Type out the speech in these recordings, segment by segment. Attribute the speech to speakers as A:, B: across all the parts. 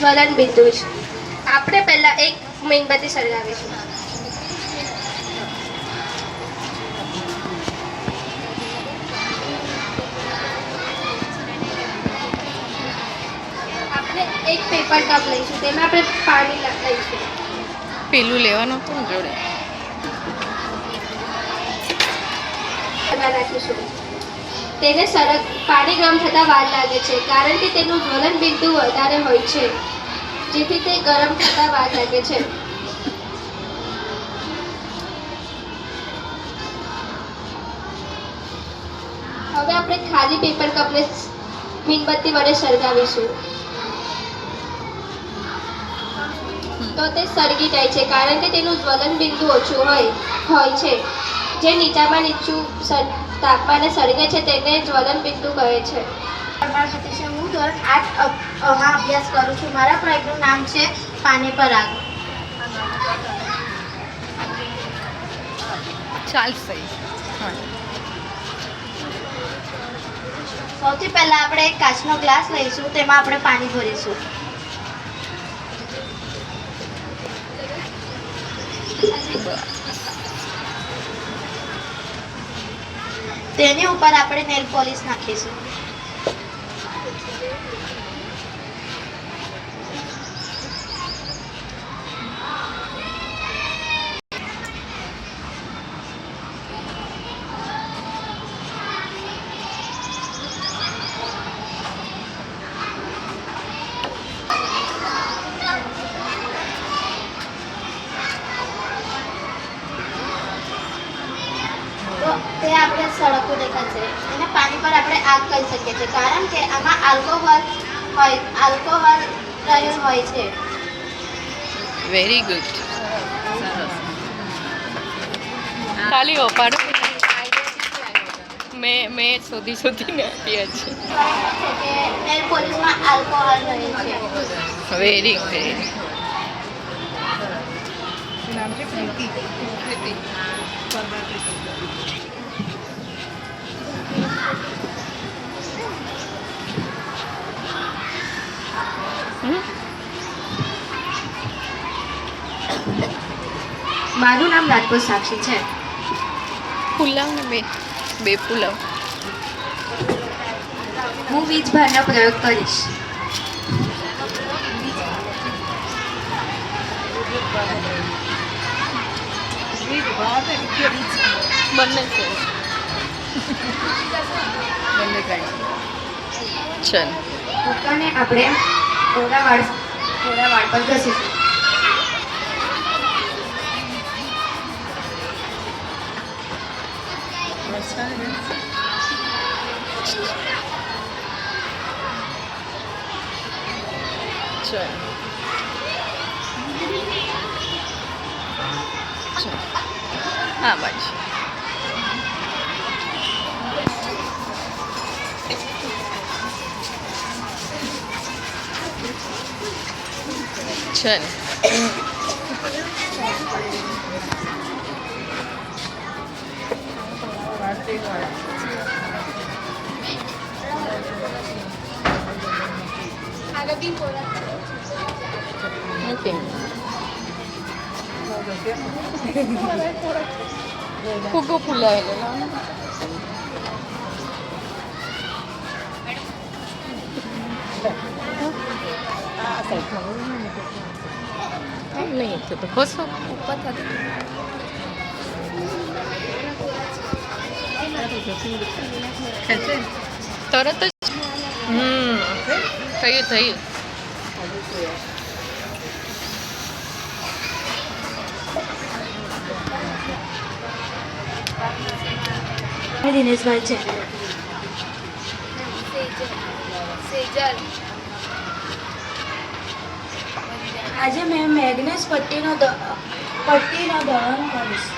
A: જ્વલન બિંદુ છે. આપણે પહેલા એક મીણબત્તી સળગાવીશું. આપણે એક પેપર કપ લઈશું, તેમાં આપણે પાણી લઈશું.
B: પેલું લેવાનું હતું ને જોડે.
A: રાખીશું. તેને પાણી ગરમ થતાં વાર લાગે છે, કારણ કે તેનું જ્વલન બિંદુ વધારે હોય છે, જેથી તે ગરમ થતાં વાર લાગે છે. હવે આપણે ખાલી પેપર કપને મીણબત્તી વડે સળગાવીશું. તો તે સળગી જાય છે, કારણ કે તેનું જ્વલન બિંદુ ઓછું હોય છે. જે નીચામાં નીચું તાપમાને સળગે છે તેને જ્વલન બિંદુ કહે છે. હું ધોરણ 8 અભ્યાસ કરું છું. મારા પ્રોજેક્ટનું નામ છે પાને પર આગ.
B: ચાલશે.
A: સૌથી પહેલા આપણે એક કાચનો ગ્લાસ લઈશું, તેમાં આપણે પાણી ભરીશું. તેની ઉપર આપણે નેલ પોલિશ નાખીશું. તો તે આપણે સળગતું દેખાશે. અને પાણી પર આપણે આગ કહી શકીએ છીએ, કારણ કે આમાં આલ્કોહોલ રહેલ હોય છે.
B: Very good. ખાલી ઓપાડો. મેં શોધીને આપી છે.
A: નેલ પોલિશમાં આલ્કોહોલ રહે છે.
B: Very good.
C: નામ છે પ્રીતિ.
A: મારું નામ રાજપૂત સાક્ષી છે.
B: પુલાવ ને બે પુલાવ.
A: હું વીજભારનો પ્રયોગ કરીશ.
B: બંને છે. ચલ.
A: ભૂકાને આપણે થોડા વાળ પર ઘસીશું.
B: ચલ. હા બાજુ. ચલ. ઓકે. ફુગ્ગો ફૂલાવેલો નહીં તો ખોસો ઉપર થતું તરત જ. થયું.
A: દિનેશભાઈ છે. આજે મેં મેગ્નેસ પટ્ટીનો દહન કરીશ.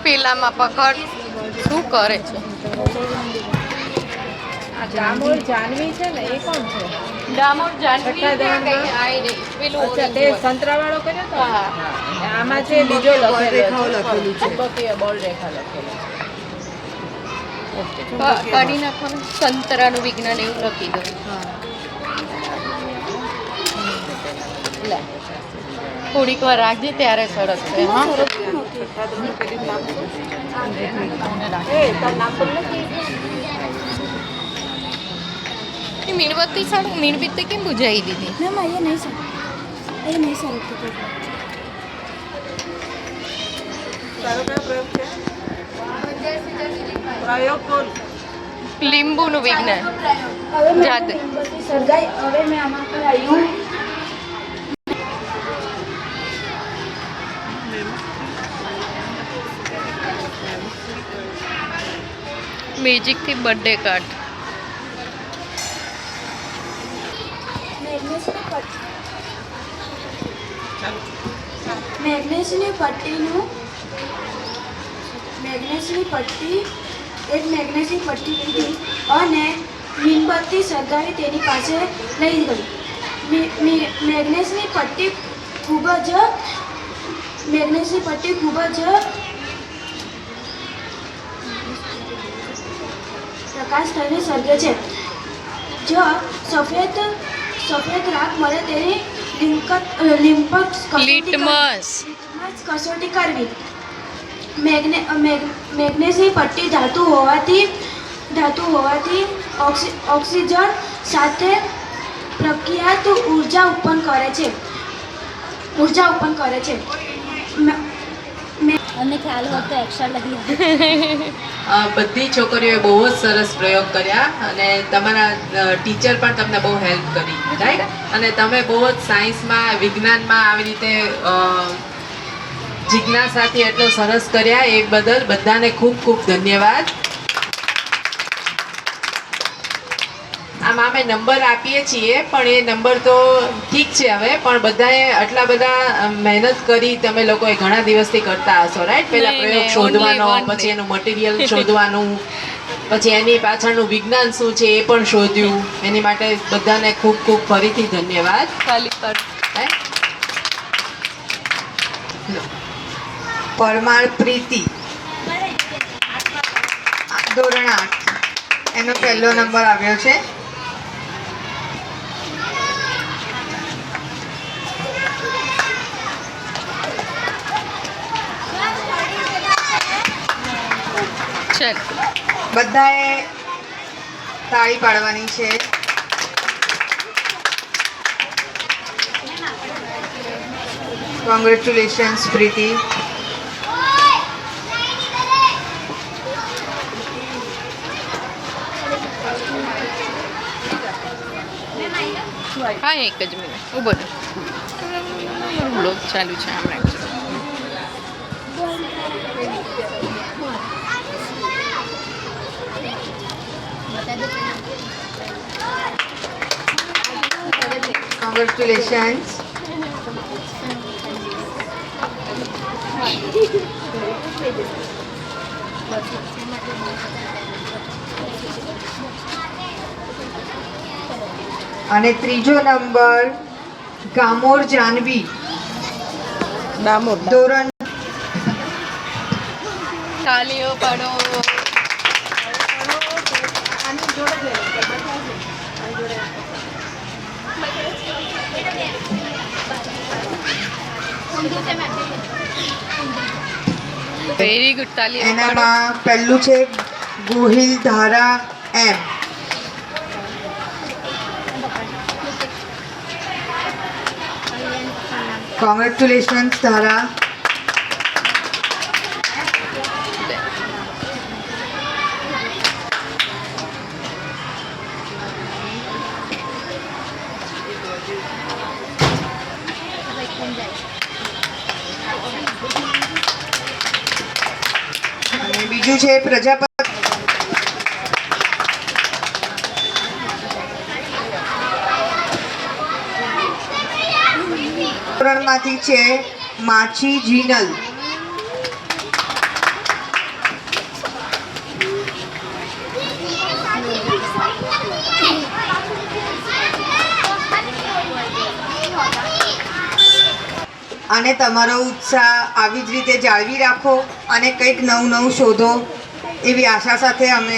B: પેલામાં પકડ શું કરે છે
C: આ ડામોર જાનવી છે ને એ કોણ છે?
B: ડામોર જાનવી
C: છઠ્ઠા
B: ત્યાં
C: ધોરણમાં?
B: ગઈ આઈ રહી પેલું
C: અચ્છા તે સંતરાવાળો કર્યો તો
B: હા
C: આમાં છે બીજો
D: રેખાઓ
C: લખેલો
D: લખેલું છે.
C: ચુંબકીય બળ રેખા લખેલું છે.
B: કાઢી નાખો ને સંતરાનું વિજ્ઞાન એવું લખી દો લે થોડીક વાર રાખજે ત્યારે સરસ છે હા
D: છઠ્ઠા ધોરણ પેલી નામ છે.
C: એ તારું નામ બોલ ને.
B: મીણબત્તી સારું મીણબત્તી કેમ બુજાવી દીધી
E: મેમ ये नहीं सर ये नहीं सर
D: તારો કયો પ્રયોગ છે? પ્રયોગ બોલ.
B: લીંબુનું વિજ્ઞાન
E: હવે મેં
B: જાતે.
E: મીણબત્તી સળગાઈ હવે મેં આમાં પર આવ્યું
B: મેજિકથી બર્થડે કાર્ડ
E: મેગ્નેશની પટ્ટીનું મેગ્નેશની પટ્ટી એક મેગ્નેશની પટ્ટી લીધી અને મીણબત્તી સળગાવી તેની પાસે લઈ ગઈ મેગ્નેશની પટ્ટી ખૂબ જ પ્રકાશ થઈને સળગે છે જો સફેદ રાખ મળે તેની
B: લિટમસ
E: કસોટી કરવી મેગ્નેશની પટ્ટી ધાતુ હોવાથી ઓક્સિજન સાથે પ્રક્રિયાત ઉર્જા ઉત્પન્ન કરે છે અમને ખ્યાલ હોય તો એક્સ્ટ્રા લગી
F: બધી છોકરીઓએ બહુ જ સરસ પ્રયોગ કર્યા અને તમારા ટીચર પણ તમને બહુ હેલ્પ કરી રાઈટ અને તમે બહુ જ સાયન્સમાં વિજ્ઞાનમાં આવી રીતે જિજ્ઞાસાથી એટલો સરસ કર્યા એ બદલ બધાને ખૂબ ખૂબ ધન્યવાદ આમ અમે નંબર આપીએ છીએ પણ એ નંબર તો ઠીક છે હવે પણ બધાએ આટલા બધા મહેનત કરી તમે લોકોએ ઘણા દિવસથી કરતા હશો રાઈટ પેલા
B: નહીં,
F: પ્રયોગ
B: નહીં,
F: શોધવાનો
B: only one
F: પછી
B: day.
F: એનું મટીરિયલ શોધવાનું પછી એની પાછળનું વિજ્ઞાન શું છે એ પણ શોધ્યું એની માટે બધાને ખૂબ ખૂબ ફરીથી ધન્યવાદ
B: ખાલી કર
F: right?
D: પરમાર પ્રીતિ ધોરણ 8 એનો પહેલો નંબર આવ્યો છે.
B: ચલ
D: બધાએ તાળી પાડવાની છે. કોંગ્રેચ્યુલેશન્સ પ્રીતિ.
B: હા એક જ મિનિટ ઊભો રહો બ્લોગ ચાલુ છે હમણાં
D: કોંગ્રેચ્યુલેશન્સ. અને ત્રીજો નંબર ગામોર જાનવી
C: ડામોર
D: ધોરણ
B: તાલીઓ પાડો વેરી ગુડ તાલીઓ પાડો
D: એનામાં પહેલું છે ગોહિલ ધારા એમ. કોંગ્રેચ્યુલેશન્સ ધારા. અને બીજું છે પ્રજાપતિ ધોરણમાંથી છે માછી જીનલ. અને તમારો ઉત્સાહ આવી જ રીતે જાળવી રાખો અને કંઈક નવું નવું શોધો એવી આશા સાથે અમે